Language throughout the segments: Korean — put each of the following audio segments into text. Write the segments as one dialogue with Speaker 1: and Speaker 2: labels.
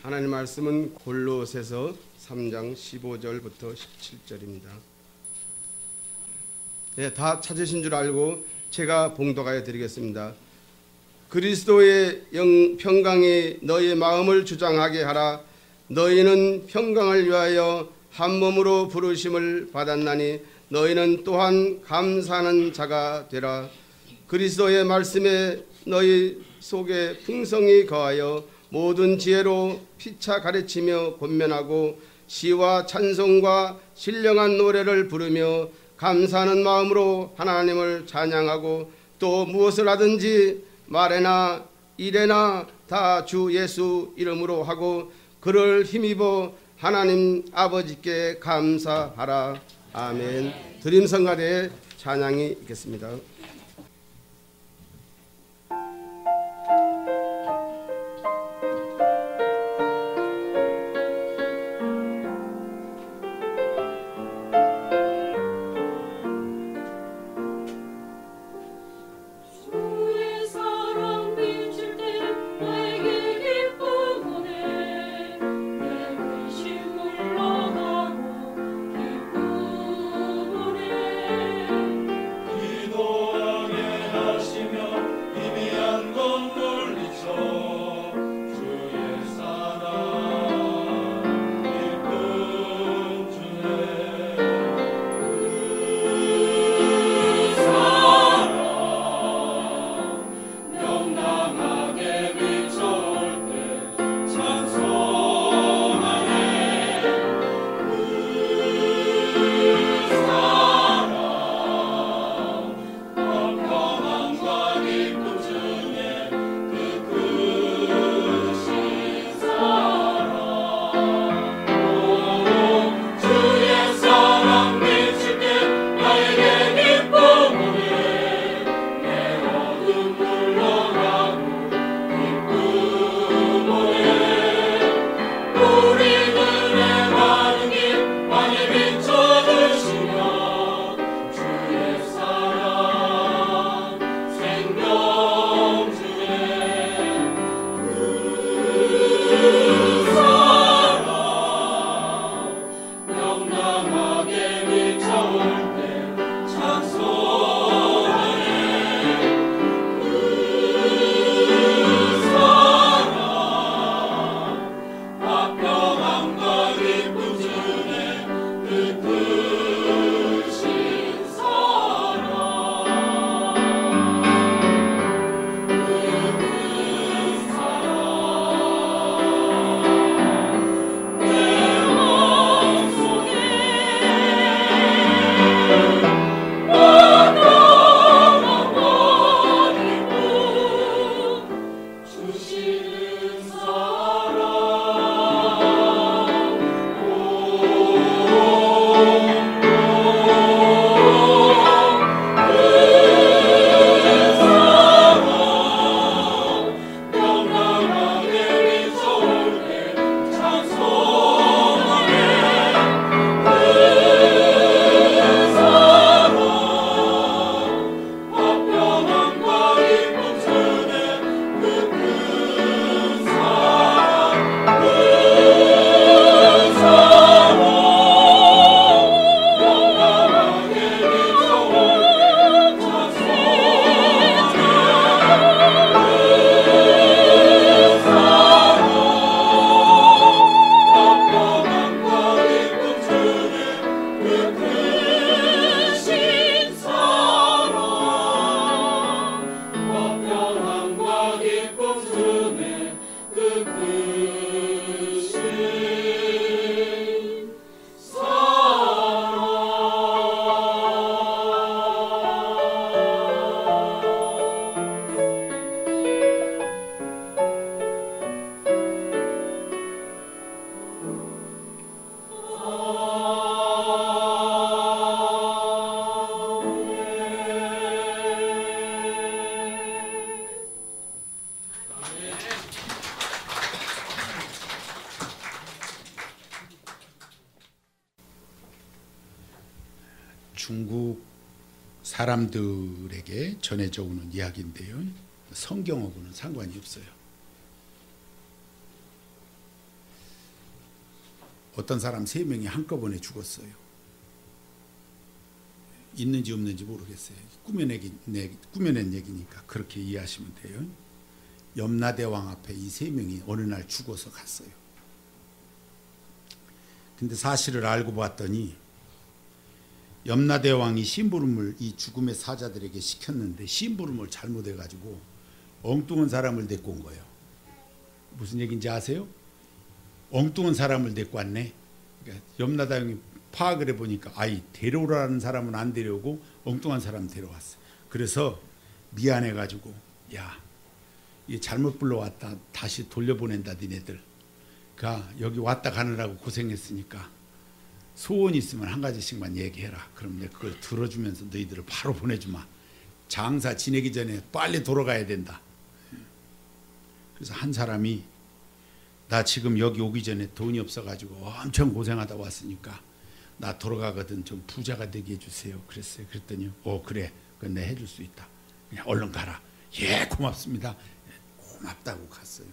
Speaker 1: 하나님 말씀은 골로새서 3장 15절부터 17절입니다. 네, 다 찾으신 줄 알고 제가 봉독하여 드리겠습니다. 그리스도의 평강이 너희의 마음을 주장하게 하라. 너희는 평강을 위하여 한 몸으로 부르심을 받았나니 너희는 또한 감사하는 자가 되라. 그리스도의 말씀에 너희 속에 풍성히 거하여 모든 지혜로 피차 가르치며 권면하고 시와 찬송과 신령한 노래를 부르며 감사하는 마음으로 하나님을 찬양하고 또 무엇을 하든지 말에나 일에나 다 주 예수 이름으로 하고 그를 힘입어 하나님 아버지께 감사하라. 아멘. 드림성가대의 찬양이 있겠습니다.
Speaker 2: 중국 사람들에게 전해져 오는 이야기인데요. 성경하고는 상관이 없어요. 어떤 사람 3명이 한꺼번에 죽었어요. 있는지 없는지 모르겠어요. 꾸며낸 얘기니까 그렇게 이해하시면 돼요. 염라대왕 앞에 이 3명이 어느 날 죽어서 갔어요. 근데 사실을 알고 봤더니 염라대왕이 심부름을 이 죽음의 사자들에게 시켰는데 심부름을 잘못해가지고 엉뚱한 사람을 데리고 온 거예요. 무슨 얘기인지 아세요? 엉뚱한 사람을 데리고 왔네. 그러니까 염라대왕이 파악을 해보니까 데려오라는 사람은 안 데려오고 엉뚱한 사람 데려왔어. 그래서 미안해가지고 야, 이 잘못 불러왔다. 다시 돌려보낸다 니네들. 여기 왔다 가느라고 고생했으니까 소원 있으면 한 가지씩만 얘기해라. 그럼 내가 그걸 들어주면서 너희들을 바로 보내주마. 장사 지내기 전에 빨리 돌아가야 된다. 그래서 한 사람이 나 지금 여기 오기 전에 돈이 없어가지고 엄청 고생하다 왔으니까 나 돌아가거든 좀 부자가 되게 해주세요. 그랬어요. 그랬더니 그래. 그건 내가 해줄 수 있다. 그냥 얼른 가라. 예, 고맙습니다. 고맙다고 갔어요.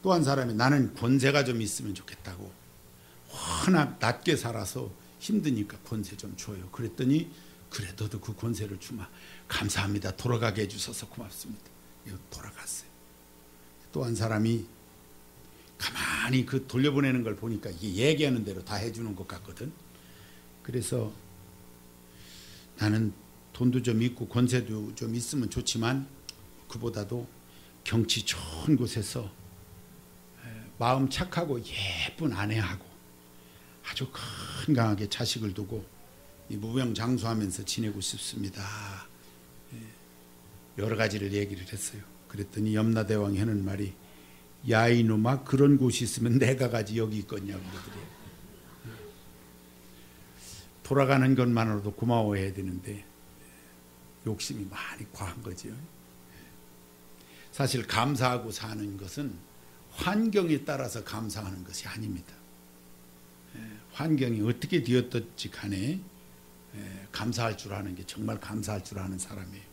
Speaker 2: 또 한 사람이 나는 권세가 좀 있으면 좋겠다고. 워낙 낮게 살아서 힘드니까 권세 좀 줘요. 그랬더니 그래 너도 그 권세를 주마. 감사합니다. 돌아가게 해주셔서 고맙습니다. 돌아갔어요. 또 한 사람이 가만히 그 돌려보내는 걸 보니까 이게 얘기하는 대로 다 해주는 것 같거든. 그래서 나는 돈도 좀 있고 권세도 좀 있으면 좋지만 그보다도 경치 좋은 곳에서 마음 착하고 예쁜 아내하고 아주 건강하게 자식을 두고 무병장수하면서 지내고 싶습니다. 여러 가지를 얘기를 했어요. 그랬더니 염라대왕이 하는 말이 야 이놈아 그런 곳이 있으면 내가 가지 여기 있겠냐고 그러더래요. 돌아가는 것만으로도 고마워해야 되는데 욕심이 많이 과한 거죠. 사실 감사하고 사는 것은 환경에 따라서 감사하는 것이 아닙니다. 환경이 어떻게 되었든지 간에 감사할 줄 아는 게 정말 감사할 줄 아는 사람이에요.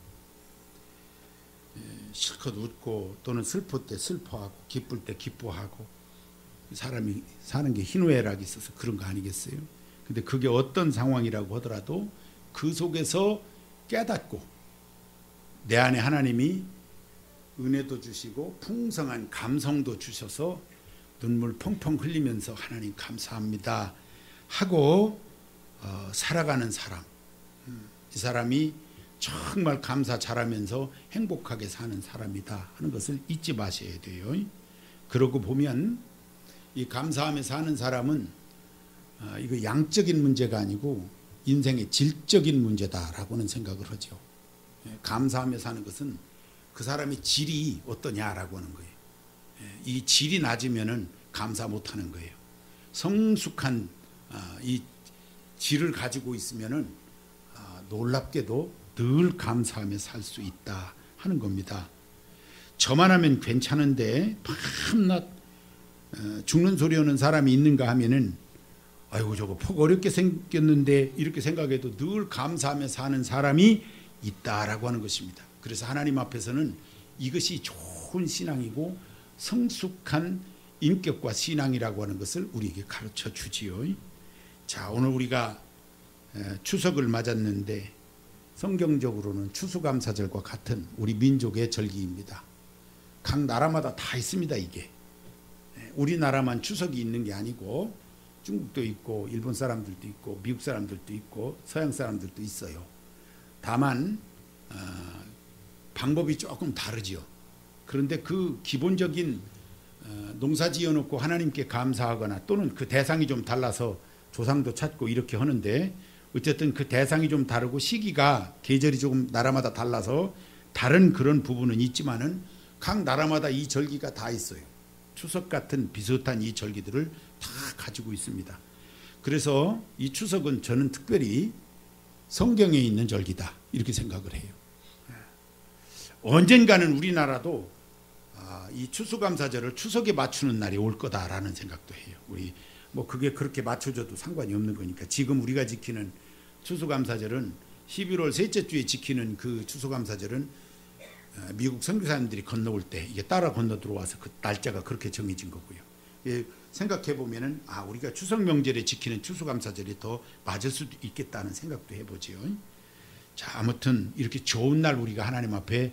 Speaker 2: 실컷 웃고 또는 슬플 때 슬퍼하고 기쁠 때 기뻐하고 사람이 사는 게 희노애락이 있어서 그런 거 아니겠어요? 근데 그게 어떤 상황이라고 하더라도 그 속에서 깨닫고 내 안에 하나님이 은혜도 주시고 풍성한 감성도 주셔서 눈물 펑펑 흘리면서 하나님 감사합니다 하고 살아가는 사람, 이 사람이 정말 감사 잘하면서 행복하게 사는 사람이다 하는 것을 잊지 마셔야 돼요. 그러고 보면 이 감사하며 사는 사람은 이거 양적인 문제가 아니고 인생의 질적인 문제다라고는 생각을 하죠. 감사하며 사는 것은 그 사람의 질이 어떠냐라고 하는 거예요. 이 질이 낮으면은 감사 못하는 거예요. 성숙한 이 질을 가지고 있으면은 놀랍게도 늘 감사하며 살 수 있다 하는 겁니다. 저만 하면 괜찮은데 밤낮 죽는 소리 하는 사람이 있는가 하면은 아이고 저거 폭 어렵게 생겼는데 이렇게 생각해도 늘 감사하며 사는 사람이 있다라고 하는 것입니다. 그래서 하나님 앞에서는 이것이 좋은 신앙이고 성숙한 인격과 신앙이라고 하는 것을 우리에게 가르쳐 주지요. 자, 오늘 우리가 추석을 맞았는데 성경적으로는 추수감사절과 같은 우리 민족의 절기입니다. 각 나라마다 다 있습니다. 이게 우리나라만 추석이 있는 게 아니고 중국도 있고 일본 사람들도 있고 미국 사람들도 있고 서양 사람들도 있어요. 다만 방법이 조금 다르지요. 그런데 그 기본적인 농사 지어놓고 하나님께 감사하거나 또는 그 대상이 좀 달라서 조상도 찾고 이렇게 하는데 어쨌든 그 대상이 좀 다르고 시기가 계절이 조금 나라마다 달라서 다른 그런 부분은 있지만은 각 나라마다 이 절기가 다 있어요. 추석 같은 비슷한 이 절기들을 다 가지고 있습니다. 그래서 이 추석은 저는 특별히 성경에 있는 절기다 이렇게 생각을 해요. 언젠가는 우리나라도 이 추수감사절을 추석에 맞추는 날이 올 거다라는 생각도 해요. 우리 뭐 그게 그렇게 맞춰져도 상관이 없는 거니까. 지금 우리가 지키는 추수감사절은 11월 셋째 주에 지키는 그 추수감사절은 미국 선교사님들이 건너올 때 이게 따라 건너 들어와서 그 날짜가 그렇게 정해진 거고요. 생각해 보면은 우리가 추석 명절에 지키는 추수감사절이 더 맞을 수도 있겠다는 생각도 해보지요. 자, 아무튼 이렇게 좋은 날 우리가 하나님 앞에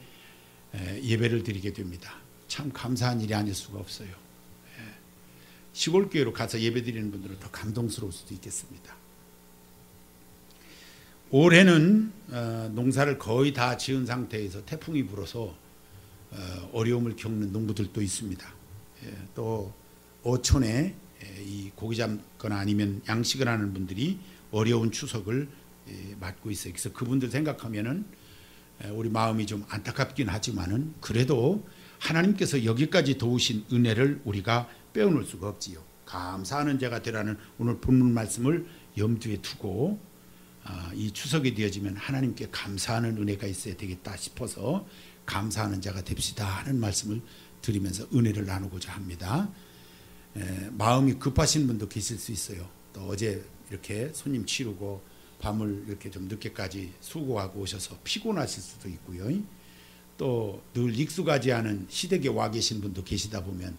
Speaker 2: 예배를 드리게 됩니다. 참 감사한 일이 아닐 수가 없어요. 시골 교회로 가서 예배 드리는 분들은 더 감동스러울 수도 있겠습니다. 올해는 농사를 거의 다 지은 상태에서 태풍이 불어서 어려움을 겪는 농부들도 있습니다. 또 어촌에 이 고기 잡거나 아니면 양식을 하는 분들이 어려운 추석을 맞고 있어요. 그래서 그분들 생각하면은 우리 마음이 좀 안타깝긴 하지만은 그래도 하나님께서 여기까지 도우신 은혜를 우리가 빼어놓을 수가 없지요. 감사하는 자가 되라는 오늘 본문 말씀을 염두에 두고 이 추석이 되어지면 하나님께 감사하는 은혜가 있어야 되겠다 싶어서 감사하는 자가 됩시다 하는 말씀을 드리면서 은혜를 나누고자 합니다. 마음이 급하신 분도 계실 수 있어요. 또 어제 이렇게 손님 치르고 밤을 이렇게 좀 늦게까지 수고하고 오셔서 피곤하실 수도 있고요. 또 늘 익숙하지 않은 시댁에 와 계신 분도 계시다 보면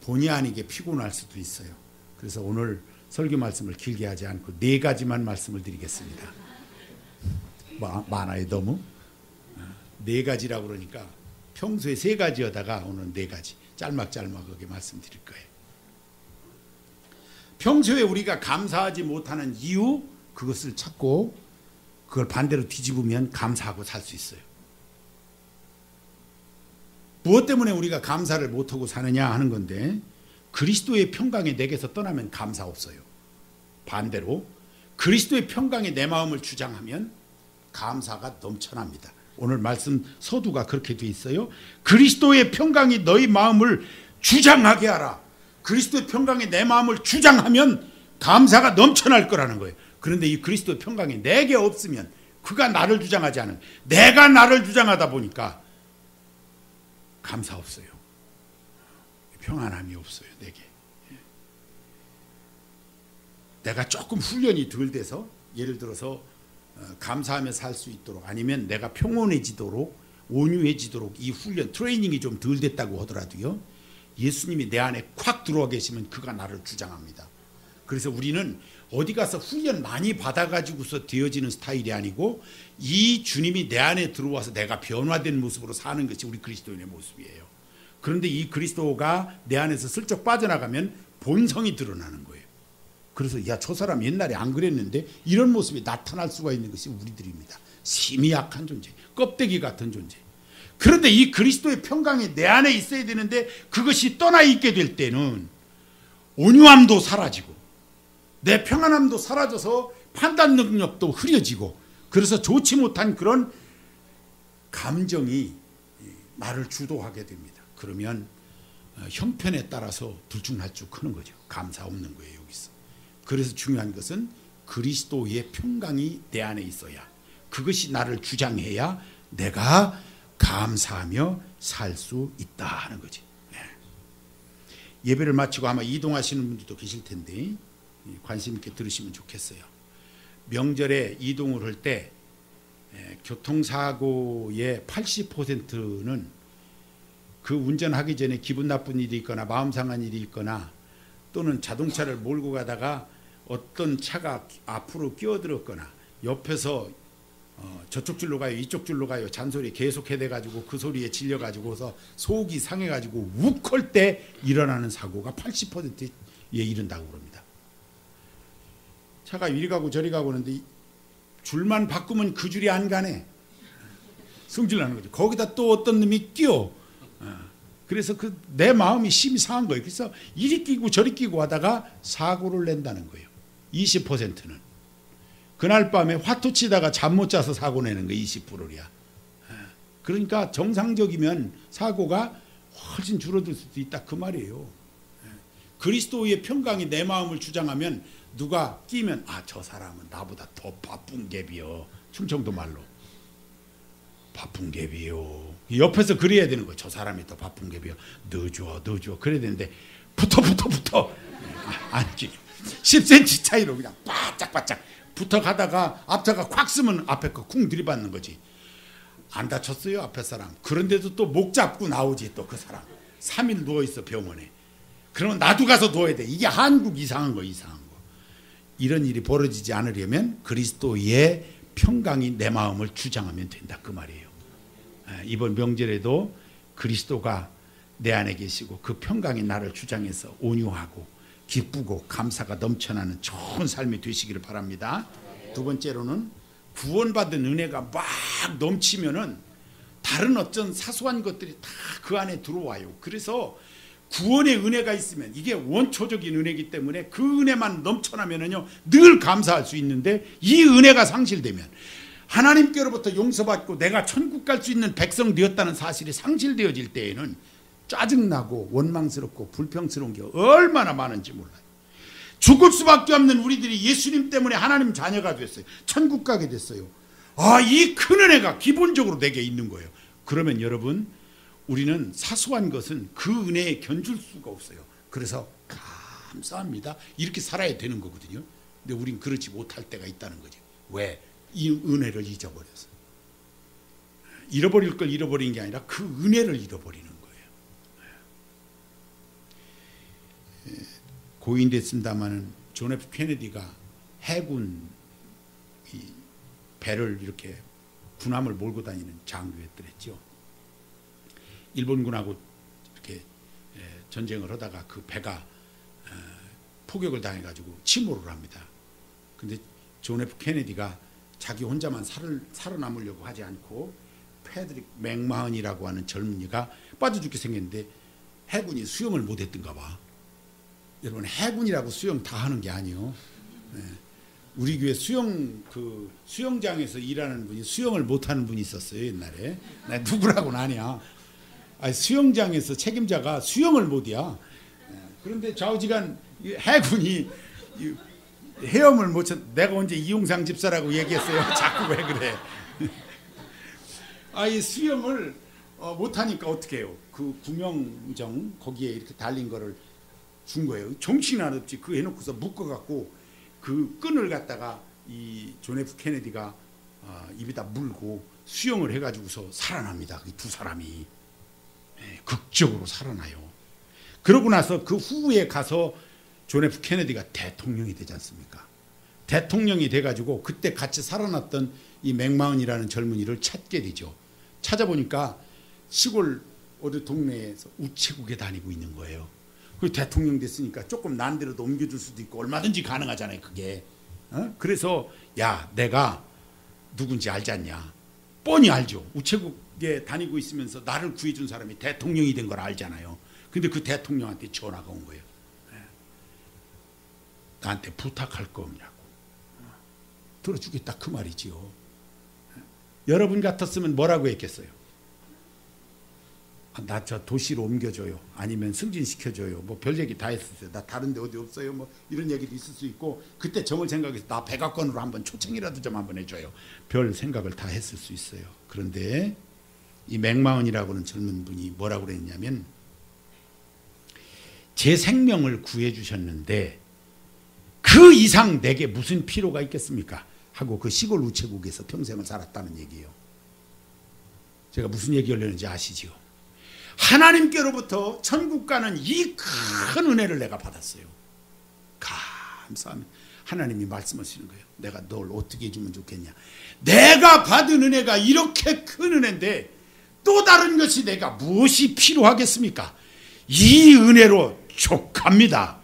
Speaker 2: 본의 아니게 피곤할 수도 있어요. 그래서 오늘 설교 말씀을 길게 하지 않고 4가지만 말씀을 드리겠습니다. 많아요 너무? 4가지라고 그러니까 평소에 3가지여다가 오늘 4가지 짤막짤막하게 말씀드릴 거예요. 평소에 우리가 감사하지 못하는 이유, 그것을 찾고 그걸 반대로 뒤집으면 감사하고 살 수 있어요. 무엇 때문에 우리가 감사를 못하고 사느냐 하는 건데, 그리스도의 평강이 내게서 떠나면 감사 없어요. 반대로 그리스도의 평강이 내 마음을 주장하면 감사가 넘쳐납니다. 오늘 말씀 서두가 그렇게 돼 있어요. 그리스도의 평강이 너희 마음을 주장하게 하라. 그리스도의 평강이 내 마음을 주장하면 감사가 넘쳐날 거라는 거예요. 그런데 이 그리스도의 평강이 내게 없으면, 그가 나를 주장하지 않은, 내가 나를 주장하다 보니까 감사 없어요. 평안함이 없어요 내게. 내가 조금 훈련이 덜 돼서, 예를 들어서 감사하며 살 수 있도록, 아니면 내가 평온해지도록, 온유해지도록 이 훈련, 트레이닝이 좀 덜 됐다고 하더라도요, 예수님이 내 안에 콱 들어와 계시면 그가 나를 주장합니다. 그래서 우리는 어디 가서 훈련 많이 받아가지고서 되어지는 스타일이 아니고, 이 주님이 내 안에 들어와서 내가 변화된 모습으로 사는 것이 우리 그리스도인의 모습이에요. 그런데 이 그리스도가 내 안에서 슬쩍 빠져나가면 본성이 드러나는 거예요. 그래서 야, 저 사람 옛날에 안 그랬는데 이런 모습이 나타날 수가 있는 것이 우리들입니다. 심히 약한 존재, 껍데기 같은 존재. 그런데 이 그리스도의 평강이 내 안에 있어야 되는데, 그것이 떠나 있게 될 때는 온유함도 사라지고 내 평안함도 사라져서 판단 능력도 흐려지고, 그래서 좋지 못한 그런 감정이 나를 주도하게 됩니다. 그러면 형편에 따라서 들쭉날쭉 하는 거죠. 감사 없는 거예요 여기서. 그래서 중요한 것은 그리스도의 평강이 내 안에 있어야, 그것이 나를 주장해야 내가 감사하며 살 수 있다 하는 거지. 예배를 마치고 아마 이동하시는 분들도 계실 텐데 관심 있게 들으시면 좋겠어요. 명절에 이동을 할 때 교통사고의 80%는 그 운전하기 전에 기분 나쁜 일이 있거나 마음 상한 일이 있거나, 또는 자동차를 몰고 가다가 어떤 차가 앞으로 끼어들었거나, 옆에서 저쪽 줄로 가요 이쪽 줄로 가요 잔소리 계속 해대가지고 그 소리에 질려가지고서 속이 상해가지고 욱할 때 일어나는 사고가 80%에 이른다고 그럽니다. 차가 이리 가고 저리 가고 하는데 줄만 바꾸면 그 줄이 안 가네. 승질나는 거죠. 거기다 또 어떤 놈이 끼어. 그래서 내 마음이 심히 상한 거예요. 그래서 이리 끼고 저리 끼고 하다가 사고를 낸다는 거예요. 20%는. 그날 밤에 화투 치다가 잠 못 자서 사고 내는 거 20%야. 그러니까 정상적이면 사고가 훨씬 줄어들 수도 있다 그 말이에요. 그리스도의 평강이 내 마음을 주장하면, 누가 끼면 저 사람은 나보다 더 바쁜 갭이요. 충청도 말로 바쁜 갭이요. 옆에서 그래야 되는 거예요. 저 사람이 더 바쁜 갭이요. 늦어 그래야 되는데 붙어 아니지. 10cm 차이로 그냥 바짝바짝 붙어가다가 앞차가 콱 쓰면 앞에 거 쿵 들이받는 거지. 안 다쳤어요 앞에 사람. 그런데도 또 목 잡고 나오지 또 그 사람. 3일 누워있어 병원에. 그러면 나도 가서 도와야 돼. 이게 한국 이상한 거. 이런 일이 벌어지지 않으려면 그리스도의 평강이 내 마음을 주장하면 된다 그 말이에요. 이번 명절에도 그리스도가 내 안에 계시고 그 평강이 나를 주장해서 온유하고 기쁘고 감사가 넘쳐나는 좋은 삶이 되시기를 바랍니다. 두 번째로는 구원받은 은혜가 막 넘치면은 다른 어떤 사소한 것들이 다 그 안에 들어와요. 그래서 구원의 은혜가 있으면 이게 원초적인 은혜이기 때문에 그 은혜만 넘쳐나면은요 늘 감사할 수 있는데, 이 은혜가 상실되면 하나님께로부터 용서받고 내가 천국 갈 수 있는 백성 되었다는 사실이 상실되어질 때에는 짜증나고 원망스럽고 불평스러운 게 얼마나 많은지 몰라요. 죽을 수밖에 없는 우리들이 예수님 때문에 하나님 자녀가 됐어요. 천국 가게 됐어요. 이 큰 은혜가 기본적으로 내게 있는 거예요. 그러면 여러분, 우리는 사소한 것은 그 은혜에 견줄 수가 없어요. 그래서 감사합니다 이렇게 살아야 되는 거거든요. 근데 우린 그렇지 못할 때가 있다는 거죠. 왜? 이 은혜를 잊어버려서. 잃어버릴 걸 잃어버린 게 아니라 그 은혜를 잃어버리는 거예요. 고인됐습니다마는 존 F 케네디가 해군 배를 이렇게 군함을 몰고 다니는 장교였더랬죠. 일본군하고 이렇게 전쟁을 하다가 그 배가 포격을 당해가지고 침몰을 합니다. 근데 존 F 케네디가 자기 혼자만 살아남으려고 하지 않고 패드릭 맥마흔이라고 하는 젊은이가 빠져 죽게 생겼는데 해군이 수영을 못했던가 봐. 여러분, 해군이라고 수영 다 하는 게 아니에요. 우리 교회 수영장에서 일하는 분이 수영을 못하는 분이 있었어요 옛날에. 나 누구라고는 아니야. 수영장에서 책임자가 수영을 못이야. 그런데 좌우지간 해군이 헤엄을 못 쳤. 내가 언제 이용상 집사라고 얘기했어요? 자꾸 왜 그래? 이 수영을 못하니까 어떻게 해요? 그 구명정 거기에 이렇게 달린 거를 준 거예요. 정신이 안 없지. 그 해놓고서 묶어갖고 그 끈을 갖다가 이 존 F 케네디가 입에다 물고 수영을 해가지고서 살아납니다. 이 두 사람이 극적으로 살아나요. 그러고 나서 그 후에 가서 존 F 케네디가 대통령이 되지 않습니까? 대통령이 돼가지고 그때 같이 살아났던 이 맥마흔이라는 젊은이를 찾게 되죠. 찾아보니까 시골 어디 동네에서 우체국에 다니고 있는 거예요. 그 대통령 됐으니까 조금 난 데로도 옮겨줄 수도 있고 얼마든지 가능하잖아요 그게. 그래서 야, 내가 누군지 알지 않냐? 뻔히 알죠. 우체국에 다니고 있으면서 나를 구해준 사람이 대통령이 된 걸 알잖아요. 근데 그 대통령한테 전화가 온 거예요. 나한테 부탁할 거 없냐고. 들어주겠다 그 말이지요. 여러분 같았으면 뭐라고 했겠어요? 나 저 도시로 옮겨줘요. 아니면 승진시켜줘요. 뭐 별 얘기 다 했었어요. 나 다른 데 어디 없어요. 뭐 이런 얘기도 있을 수 있고, 그때 정을 생각해서 나 백악관으로 한번 초청이라도 좀 한번 해줘요. 별 생각을 다 했을 수 있어요. 그런데 이 맥마흔이라고 하는 젊은 분이 뭐라고 그랬냐면, 제 생명을 구해주셨는데 그 이상 내게 무슨 필요가 있겠습니까? 하고 그 시골 우체국에서 평생을 살았다는 얘기예요. 제가 무슨 얘기 하려는지 아시지요? 하나님께로부터 천국 가는 이 큰 은혜를 내가 받았어요. 감사합니다. 하나님이 말씀하시는 거예요. 내가 널 어떻게 해주면 좋겠냐. 내가 받은 은혜가 이렇게 큰 은혜인데 또 다른 것이 내가 무엇이 필요하겠습니까? 이 은혜로 족합니다.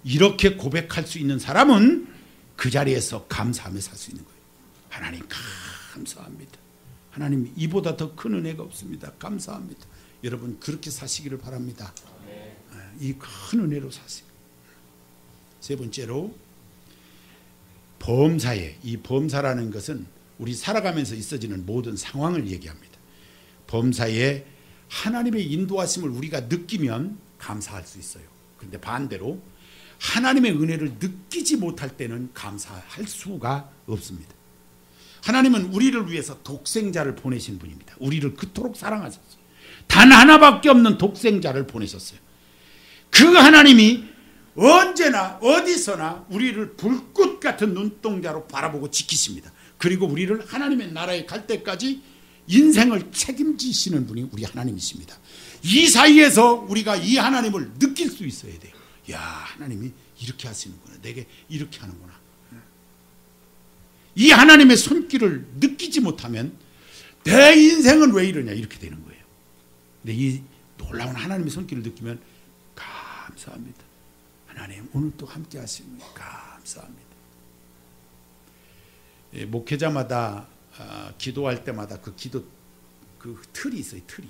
Speaker 2: 이렇게 고백할 수 있는 사람은 그 자리에서 감사하며 살 수 있는 거예요. 하나님 감사합니다. 하나님 이보다 더 큰 은혜가 없습니다. 감사합니다. 여러분 그렇게 사시기를 바랍니다. 이 큰 은혜로 사세요. 세 번째로 범사에, 이 범사라는 것은 우리 살아가면서 있어지는 모든 상황을 얘기합니다. 범사에 하나님의 인도하심을 우리가 느끼면 감사할 수 있어요. 그런데 반대로 하나님의 은혜를 느끼지 못할 때는 감사할 수가 없습니다. 하나님은 우리를 위해서 독생자를 보내신 분입니다. 우리를 그토록 사랑하셨어요. 단 하나밖에 없는 독생자를 보내셨어요. 그 하나님이 언제나 어디서나 우리를 불꽃 같은 눈동자로 바라보고 지키십니다. 그리고 우리를 하나님의 나라에 갈 때까지 인생을 책임지시는 분이 우리 하나님이십니다. 이 사이에서 우리가 이 하나님을 느낄 수 있어야 돼요. 야, 하나님이 이렇게 하시는구나. 내게 이렇게 하는구나. 이 하나님의 손길을 느끼지 못하면 내 인생은 왜 이러냐 이렇게 되는 거예요. 근데 이 놀라운 하나님의 손길을 느끼면 감사합니다. 하나님 오늘 또 함께 하시는 거예요. 감사합니다. 목회자마다 기도할 때마다 그 기도 그 틀이 있어요. 틀이.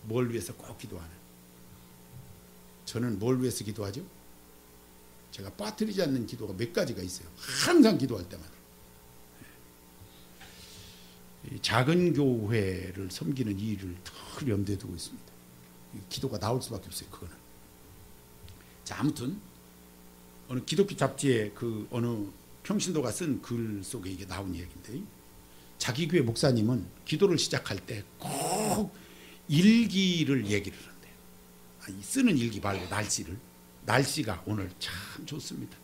Speaker 2: 뭘 위해서 꼭 기도하는. 저는 뭘 위해서 기도하죠? 제가 빠뜨리지 않는 기도가 몇 가지가 있어요. 항상 기도할 때마다. 작은 교회를 섬기는 일을 늘 염두에 두고 있습니다. 기도가 나올 수밖에 없어요. 그거는. 자, 아무튼 어느 기독교 잡지에 그 어느 평신도가 쓴 글 속에 이게 나온 이야기인데, 자기 교회 목사님은 기도를 시작할 때 꼭 일기를 얘기를 한대요. 아니, 쓰는 일기 말고 날씨가 오늘 참 좋습니다.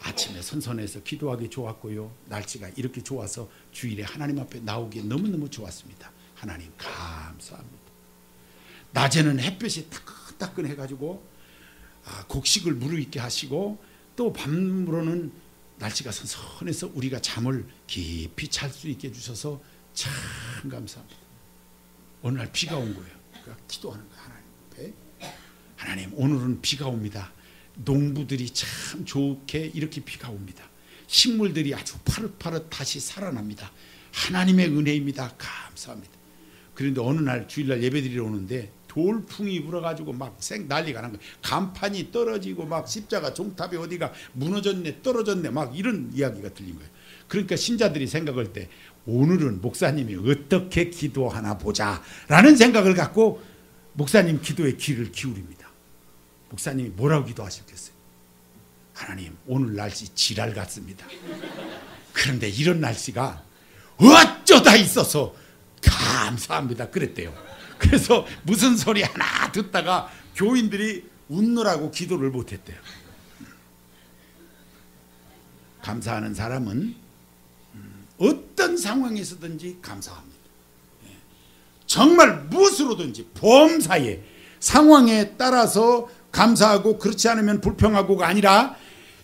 Speaker 2: 아침에 선선해서 기도하기 좋았고요. 날씨가 이렇게 좋아서 주일에 하나님 앞에 나오기 너무너무 좋았습니다. 하나님 감사합니다. 낮에는 햇볕이 따끈따끈해가지고 곡식을 무르익게 하시고, 또 밤으로는 날씨가 선선해서 우리가 잠을 깊이 잘 수 있게 해주셔서 참 감사합니다. 어느 날 비가 온 거예요. 그러니까 기도하는 거예요. 하나님 앞에. 하나님 오늘은 비가 옵니다. 농부들이 참 좋게 이렇게 비가 옵니다. 식물들이 아주 파릇파릇 다시 살아납니다. 하나님의 은혜입니다. 감사합니다. 그런데 어느 날 주일날 예배드리러 오는데 돌풍이 불어가지고 막 난리가 난 거예요. 간판이 떨어지고 막 십자가 종탑이 어디가 무너졌네 떨어졌네 막 이런 이야기가 들린 거예요. 그러니까 신자들이 생각할 때 오늘은 목사님이 어떻게 기도하나 보자 라는 생각을 갖고 목사님 기도에 귀를 기울입니다. 목사님이 뭐라고 기도하셨겠어요? 하나님 오늘 날씨 지랄 같습니다. 그런데 이런 날씨가 어쩌다 있어서 감사합니다 그랬대요. 그래서 무슨 소리 하나 듣다가 교인들이 웃느라고 기도를 못했대요. 감사하는 사람은 어떤 상황에서든지 감사합니다. 정말 무엇으로든지 범사에 상황에 따라서 감사하고, 그렇지 않으면 불평하고가 아니라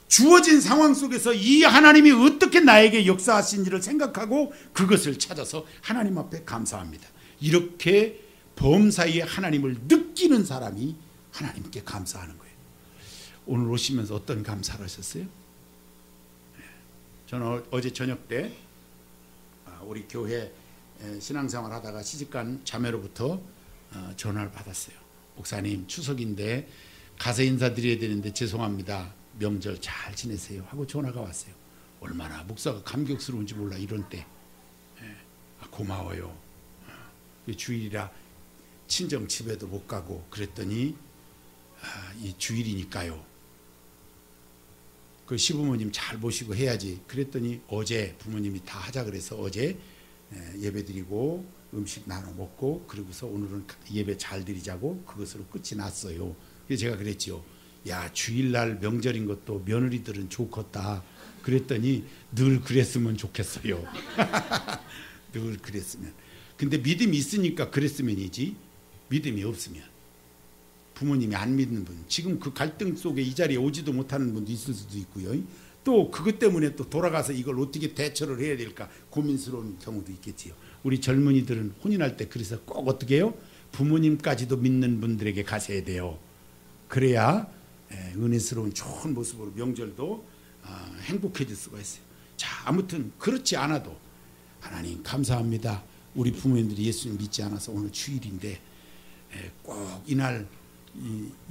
Speaker 2: 주어진 상황 속에서 이 하나님이 어떻게 나에게 역사하신지를 생각하고 그것을 찾아서 하나님 앞에 감사합니다. 이렇게 범사에 하나님을 느끼는 사람이 하나님께 감사하는 거예요. 오늘 오시면서 어떤 감사를 하셨어요? 저는 어제 저녁 때 우리 교회 신앙생활 하다가 시집간 자매로부터 전화를 받았어요. 목사님 추석인데 가서 인사드려야 되는데 죄송합니다. 명절 잘 지내세요 하고 전화가 왔어요. 얼마나 목사가 감격스러운지 몰라 이런 때. 고마워요. 주일이라 친정 집에도 못 가고 그랬더니 이 주일이니까요. 그 시부모님 잘 모시고 해야지. 그랬더니 어제 부모님이 다 하자 그래서 어제 예배드리고 음식 나눠 먹고 그러고서 오늘은 예배 잘 드리자고 그것으로 끝이 났어요. 그래서 제가 그랬죠. 야 주일날 명절인 것도 며느리들은 좋겠다. 그랬더니 늘 그랬으면 좋겠어요. 늘 그랬으면. 근데 믿음이 있으니까 그랬으면이지 믿음이 없으면 부모님이 안 믿는 분, 지금 그 갈등 속에 이 자리에 오지도 못하는 분도 있을 수도 있고요. 또 그것 때문에 또 돌아가서 이걸 어떻게 대처를 해야 될까 고민스러운 경우도 있겠지요. 우리 젊은이들은 혼인할 때 그래서 꼭 어떻게 해요? 부모님까지도 믿는 분들에게 가셔야 돼요. 그래야 은혜스러운 좋은 모습으로 명절도 행복해질 수가 있어요. 자, 아무튼 그렇지 않아도 하나님 감사합니다. 우리 부모님들이 예수님 믿지 않아서 오늘 주일인데 꼭 이날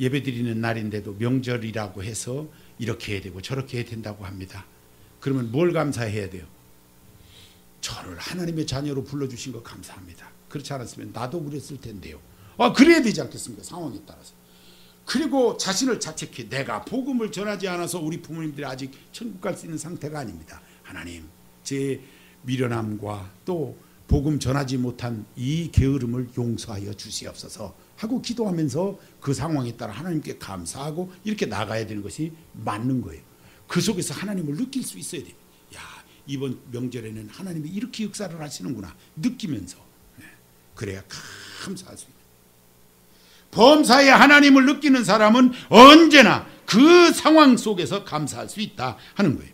Speaker 2: 예배드리는 날인데도 명절이라고 해서 이렇게 해야 되고 저렇게 해야 된다고 합니다. 그러면 뭘 감사해야 돼요? 저를 하나님의 자녀로 불러주신 거 감사합니다. 그렇지 않았으면 나도 그랬을 텐데요. 그래야 되지 않겠습니까? 상황에 따라서. 그리고 자신을 자책해. 내가 복음을 전하지 않아서 우리 부모님들이 아직 천국 갈 수 있는 상태가 아닙니다. 하나님 제 미련함과 또 복음 전하지 못한 이 게으름을 용서하여 주시옵소서 하고 기도하면서 그 상황에 따라 하나님께 감사하고 이렇게 나가야 되는 것이 맞는 거예요. 그 속에서 하나님을 느낄 수 있어야 돼요. 야, 이번 명절에는 하나님이 이렇게 역사를 하시는구나 느끼면서 그래야 감사할 수 있어요. 범사에 하나님을 느끼는 사람은 언제나 그 상황 속에서 감사할 수 있다 하는 거예요.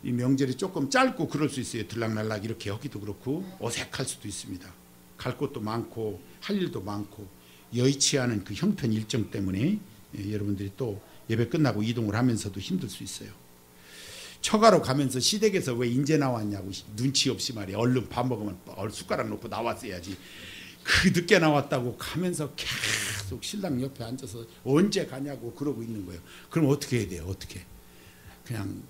Speaker 2: 이 명절이 조금 짧고 그럴 수 있어요. 들락날락 이렇게 하기도 그렇고 어색할 수도 있습니다. 갈 곳도 많고 할 일도 많고 여의치 않은 그 형편 일정 때문에 여러분들이 또 예배 끝나고 이동을 하면서도 힘들 수 있어요. 처가로 가면서 시댁에서 왜 인제 나왔냐고 눈치 없이 말이야. 얼른 밥 먹으면 숟가락 놓고 나왔어야지. 그 늦게 나왔다고 가면서 계속 신랑 옆에 앉아서 언제 가냐고 그러고 있는 거예요. 그럼 어떻게 해야 돼요? 어떻게? 그냥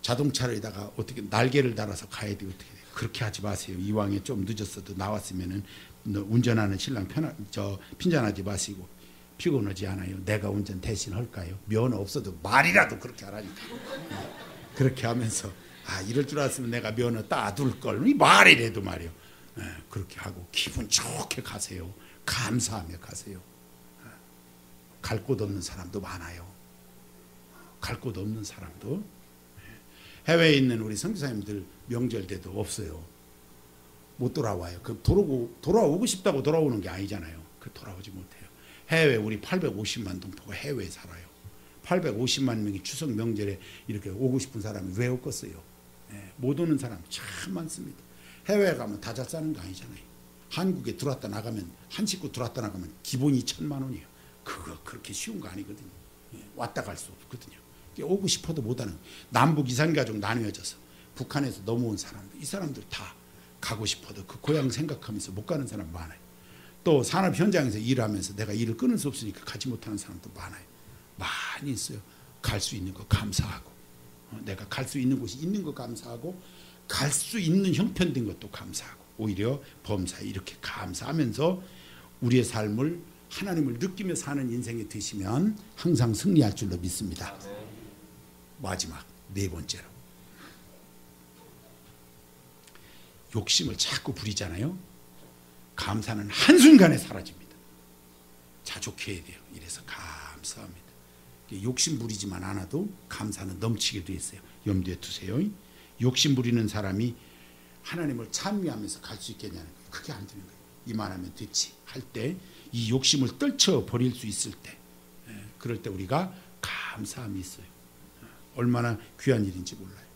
Speaker 2: 자동차에다가 어떻게 날개를 달아서 가야 돼요? 어떻게 돼요? 그렇게 하지 마세요. 이왕에 좀 늦었어도 나왔으면은 운전하는 신랑 핀잔하지 마시고. 피곤하지 않아요? 내가 운전 대신 할까요? 면허 없어도 말이라도 그렇게 하라니까. 그렇게 하면서 이럴 줄 알았으면 내가 면허 따둘 걸. 이 말이라도 말이요. 그렇게 하고 기분 좋게 가세요. 감사하며 가세요. 갈 곳 없는 사람도 많아요. 갈 곳 없는 사람도. 해외에 있는 우리 선교사님들 명절 때도 없어요. 못 돌아와요. 그 돌아오고 싶다고 돌아오는 게 아니잖아요. 그 돌아오지 못해요. 해외 우리 850만 동포가 해외에 살아요. 850만 명이 추석 명절에 이렇게 오고 싶은 사람이 왜 없겠어요? 못 오는 사람 참 많습니다. 해외에 가면 다 잘 사는 거 아니잖아요. 한국에 들어왔다 나가면 한 식구 들어왔다 나가면 기본이 1,000만 원이에요. 그거 그렇게 쉬운 거 아니거든요. 왔다 갈 수 없거든요. 오고 싶어도 못하는 남북 이산가족 나뉘어져서 북한에서 넘어온 사람들 이 사람들 다 가고 싶어도 그 고향 생각하면서 못 가는 사람 많아요. 또 산업 현장에서 일하면서 내가 일을 끊을 수 없으니까 가지 못하는 사람도 많아요. 많이 있어요. 갈 수 있는 거 감사하고 내가 갈 수 있는 곳이 있는 거 감사하고 갈 수 있는 형편된 것도 감사하고 오히려 범사에 이렇게 감사하면서 우리의 삶을 하나님을 느끼며 사는 인생이 되시면 항상 승리할 줄로 믿습니다. 마지막 네 번째로 욕심을 자꾸 부리잖아요. 감사는 한순간에 사라집니다. 자족해야 돼요. 이래서 감사합니다. 욕심 부리지만 않아도 감사는 넘치게 돼 있어요. 염두에 두세요. 욕심 부리는 사람이 하나님을 찬미하면서 갈 수 있겠냐는 거예요. 그게 안 되는 거예요. 이만하면 됐지 할 때 이 욕심을 떨쳐 버릴 수 있을 때 그럴 때 우리가 감사함이 있어요. 얼마나 귀한 일인지 몰라요.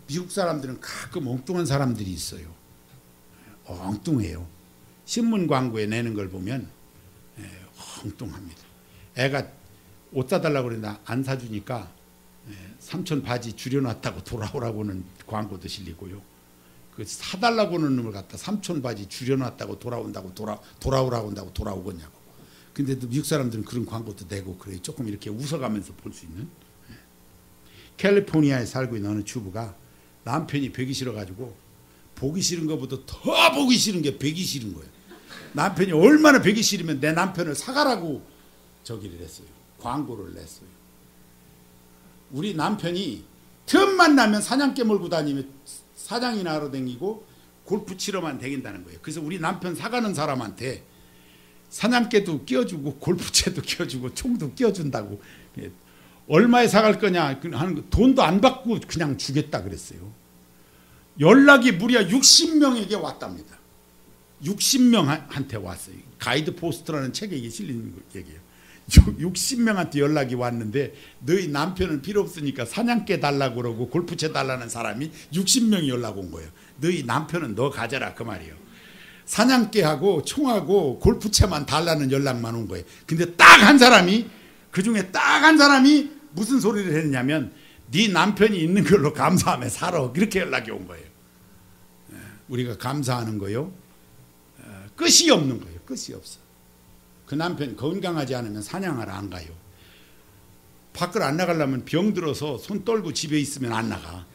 Speaker 2: 미국 사람들은 가끔 엉뚱한 사람들이 있어요. 엉뚱해요. 신문 광고에 내는 걸 보면 엉뚱합니다. 애가 옷 사달라고 그러는데 안 사주니까 삼촌 바지 줄여놨다고 돌아오라고는 광고도 실리고요. 그 사달라고 하는 놈을 갖다 삼촌 바지 줄여놨다고 돌아오라고 한다고 돌아오겠냐고. 근데 또 미국 사람들은 그런 광고도 내고 그래요. 조금 이렇게 웃어가면서 볼 수 있는. 캘리포니아에 살고 있는 어느 주부가 남편이 보기 싫어가지고 보기 싫은 것보다 더 보기 싫은 게 보기 싫은 거예요. 남편이 얼마나 보기 싫으면 내 남편을 사가라고 저기를 했어요. 광고를 냈어요. 우리 남편이 틈만 나면 사냥개 몰고 다니며 사냥이나 하러 다니고 골프 치러만 다닌다는 거예요. 그래서 우리 남편 사가는 사람한테 사냥개도 끼워주고 골프채도 끼워주고 총도 끼워준다고. 얼마에 사갈 거냐 하는 거 돈도 안 받고 그냥 주겠다 그랬어요. 연락이 무려 60명에게 왔답니다. 60명한테 왔어요. 가이드 포스트라는 책에 이게 실리는 얘기예요. 60명한테 연락이 왔는데 너희 남편은 필요 없으니까 사냥개 달라고 그러고 골프채 달라는 사람이 60명이 연락 온 거예요. 너희 남편은 너 가져라 그 말이에요. 사냥개하고 총하고 골프채만 달라는 연락만 온 거예요. 근데 딱 한 사람이 그중에 딱 한 사람이 무슨 소리를 했냐면 네 남편이 있는 걸로 감사하며 살아. 그렇게 연락이 온 거예요. 우리가 감사하는 거요. 끝이 없는 거예요. 끝이 없어. 그 남편 건강하지 않으면 사냥하러 안 가요. 밖을 안 나가려면 병 들어서 손 떨고 집에 있으면 안 나가.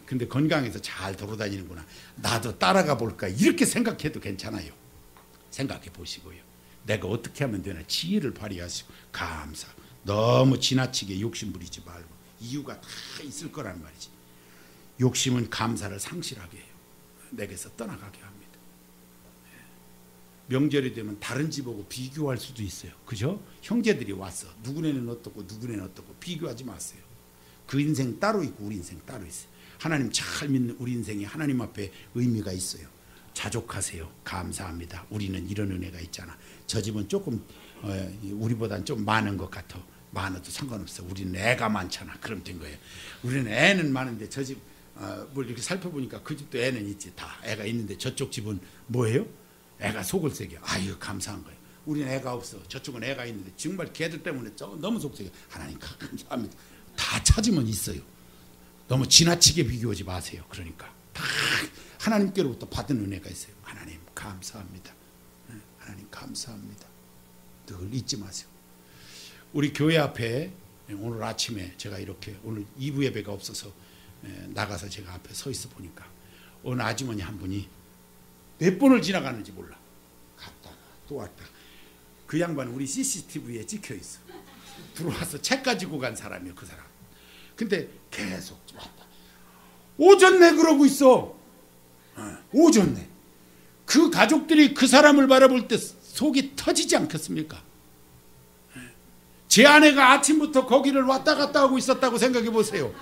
Speaker 2: 근데 건강해서 잘 돌아다니는구나. 나도 따라가 볼까. 이렇게 생각해도 괜찮아요. 생각해 보시고요. 내가 어떻게 하면 되나 지혜를 발휘하시고 감사. 너무 지나치게 욕심 부리지 말고 이유가 다 있을 거란 말이지. 욕심은 감사를 상실하게 해요. 내게서 떠나가게 합니다. 명절이 되면 다른 집하고 비교할 수도 있어요. 그죠? 형제들이 왔어. 누구네는 어떻고 누구네는 어떻고 비교하지 마세요. 그 인생 따로 있고 우리 인생 따로 있어요. 하나님 잘 믿는 우리 인생이 하나님 앞에 의미가 있어요. 자족하세요. 감사합니다. 우리는 이런 은혜가 있잖아. 저 집은 조금 우리보다는 좀 많은 것 같아. 많아도 상관없어. 우리는 애가 많잖아. 그럼 된 거예요. 우리는 애는 많은데 저 집 뭘 이렇게 살펴보니까 그 집도 애는 있지. 다 애가 있는데 저쪽 집은 뭐예요? 애가 속을 새겨. 아유 감사한 거예요. 우리는 애가 없어. 저쪽은 애가 있는데 정말 걔들 때문에 너무 속색여. 하나님 감사합니다. 다 찾으면 있어요. 너무 지나치게 비교하지 마세요. 그러니까 다 하나님께로부터 받은 은혜가 있어요. 하나님 감사합니다. 하나님 감사합니다. 늘 잊지 마세요. 우리 교회 앞에 오늘 아침에 제가 이렇게 오늘 2부 예배가 없어서 나가서 제가 앞에 서 있어 보니까 어느 아주머니 한 분이 몇 번을 지나가는지 몰라. 갔다가 또 왔다가. 그 양반은 우리 CCTV에 찍혀 있어. 들어와서 책 가지고 간 사람이에요. 그 사람. 근데 계속 왔다. 오졌네 그러고 있어. 오졌네. 그 가족들이 그 사람을 바라볼 때 속이 터지지 않겠습니까? 제 아내가 아침부터 거기를 왔다 갔다 하고 있었다고 생각해 보세요.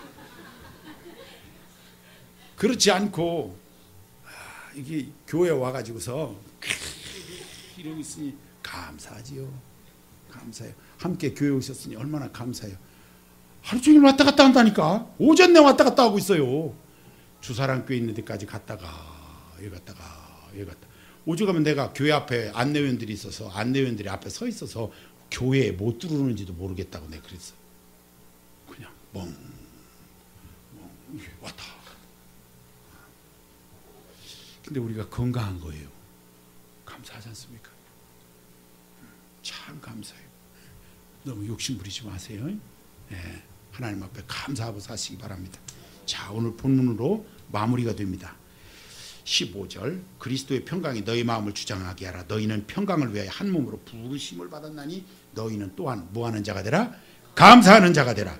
Speaker 2: 그렇지 않고 이게 교회 와가지고서 이러고 있으니 감사하지요. 감사해요. 함께 교회 오셨으니 얼마나 감사해요. 하루 종일 왔다 갔다 한다니까. 오전 내 왔다 갔다 하고 있어요. 주사랑교회 있는 데까지 갔다가 여기 갔다가 여기 갔다. 오죽하면 내가 교회 앞에 안내원들이 있어서 안내원들이 앞에 서 있어서 교회에 못 들어오는지도 모르겠다고 내가 그랬어. 그냥 멍 왔다. 근데 우리가 건강한 거예요. 감사하지 않습니까? 참 감사해요. 너무 욕심 부리지 마세요. 네, 하나님 앞에 감사하고 사시기 바랍니다. 자, 오늘 본문으로 마무리가 됩니다. 15절 그리스도의 평강이 너희 마음을 주장하게 하라. 너희는 평강을 위하여 한 몸으로 부르심을 받았나니 너희는 또한 뭐하는 자가 되라? 감사하는 자가 되라.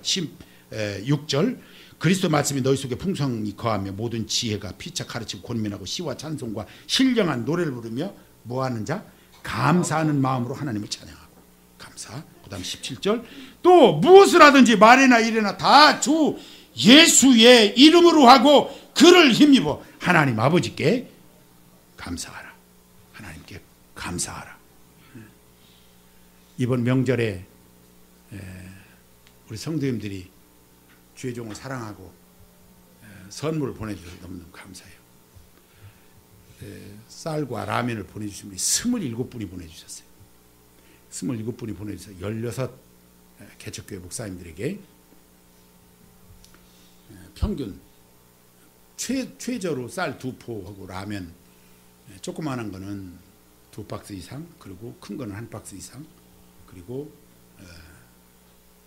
Speaker 2: 6절 그리스도 말씀이 너희 속에 풍성히 거하며 모든 지혜가 피차 가르치고 권면하고 시와 찬송과 신령한 노래를 부르며 뭐하는 자? 감사하는 마음으로 하나님을 찬양하고 감사. 그 다음 17절 또 무엇을 하든지 말이나 일이나 다 주 예수의 이름으로 하고 그를 힘입어 하나님 아버지께 감사하라. 하나님께 감사하라. 이번 명절에 우리 성도님들이 주의 종을 사랑하고 선물을 보내주셔서 너무너무 감사해요. 쌀과 라면을 보내주신 분이 27분이 보내주셨어요. 27분이 보내주셔서 16 개척교회 목사님들에게 평균 최저로 쌀 2포하고 라면 조그마한 거는 2박스 이상 그리고 큰 거는 1박스 이상 그리고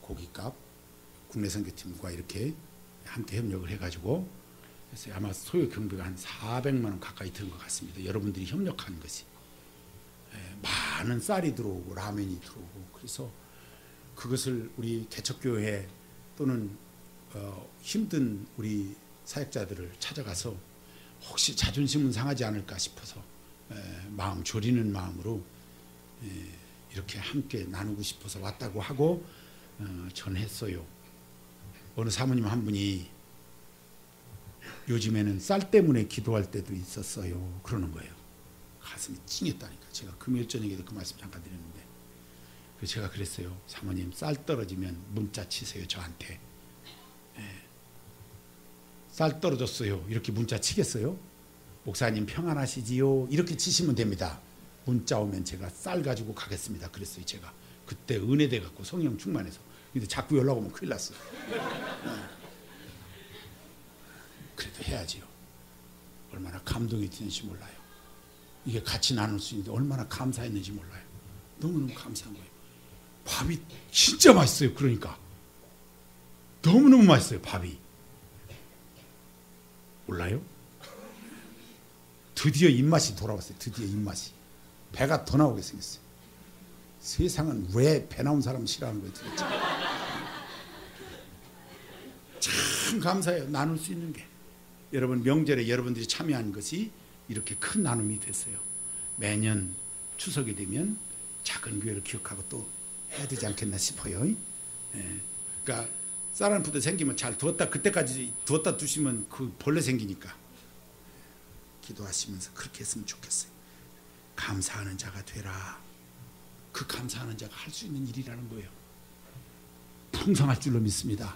Speaker 2: 고깃값 국내 선교팀과 이렇게 함께 협력을 해가지고 그래서 아마 소요 경비가 한 400만 원 가까이 드는 것 같습니다. 여러분들이 협력한 것이 많은 쌀이 들어오고 라면이 들어오고 그래서 그것을 우리 개척교회 또는 힘든 우리 사역자들을 찾아가서 혹시 자존심은 상하지 않을까 싶어서 마음 졸이는 마음으로 이렇게 함께 나누고 싶어서 왔다고 하고 전했어요. 어느 사모님 한 분이 요즘에는 쌀 때문에 기도할 때도 있었어요. 그러는 거예요. 가슴이 찡했다니까. 제가 금요일 저녁에도 그 말씀 잠깐 드렸는데 그래서 제가 그랬어요. 사모님 쌀 떨어지면 문자 치세요. 저한테. 쌀 떨어졌어요. 이렇게 문자 치겠어요? 목사님 평안하시지요? 이렇게 치시면 됩니다. 문자 오면 제가 쌀 가지고 가겠습니다. 그랬어요. 제가 그때 은혜돼 갖고 성령 충만해서. 근데 자꾸 연락 오면 큰일 났어요. 그래도 해야지요. 얼마나 감동이 드는지 몰라요. 이게 같이 나눌 수 있는데 얼마나 감사했는지 몰라요. 너무너무 감사한 거예요. 밥이 진짜 맛있어요. 그러니까 너무너무 맛있어요. 밥이. 몰라요? 드디어 입맛이 돌아왔어요. 드디어 입맛이. 배가 더 나오게 생겼어요. 세상은 왜 배 나온 사람 싫어하는 거예요 도대체. 참 감사해요. 나눌 수 있는 게. 여러분 명절에 여러분들이 참여한 것이 이렇게 큰 나눔이 됐어요. 매년 추석이 되면 작은 교회를 기억하고 또 해야 되지 않겠나 싶어요. 그러니까 쌀 한 푸대 생기면 잘 두었다 그때까지 두었다 두시면 그 벌레 생기니까 기도하시면서 그렇게 했으면 좋겠어요. 감사하는 자가 되라. 그 감사하는 자가 할 수 있는 일이라는 거예요. 풍성할 줄로 믿습니다.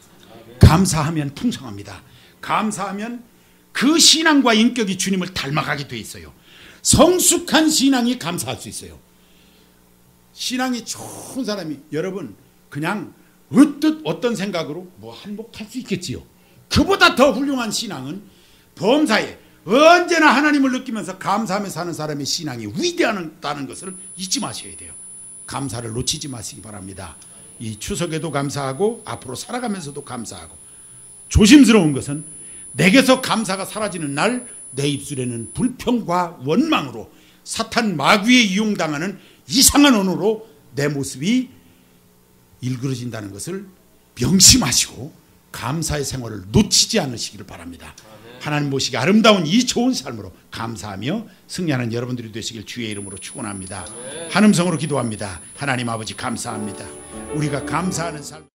Speaker 2: 감사하면 풍성합니다. 감사하면 그 신앙과 인격이 주님을 닮아가게 돼 있어요. 성숙한 신앙이 감사할 수 있어요. 신앙이 좋은 사람이, 여러분 그냥 으뜻 어떤 생각으로 뭐 한몫할 수 있겠지요. 그보다 더 훌륭한 신앙은 범사에 언제나 하나님을 느끼면서 감사하며 사는 사람의 신앙이 위대하다는 것을 잊지 마셔야 돼요. 감사를 놓치지 마시기 바랍니다. 이 추석에도 감사하고 앞으로 살아가면서도 감사하고, 조심스러운 것은 내게서 감사가 사라지는 날 내 입술에는 불평과 원망으로 사탄 마귀에 이용당하는 이상한 언어로 내 모습이 일그러진다는 것을 명심하시고 감사의 생활을 놓치지 않으시기를 바랍니다. 하나님 보시기 아름다운 이 좋은 삶으로 감사하며 승리하는 여러분들이 되시길 주의 이름으로 축원합니다. 한음성으로 기도합니다. 하나님 아버지 감사합니다. 우리가 감사하는 삶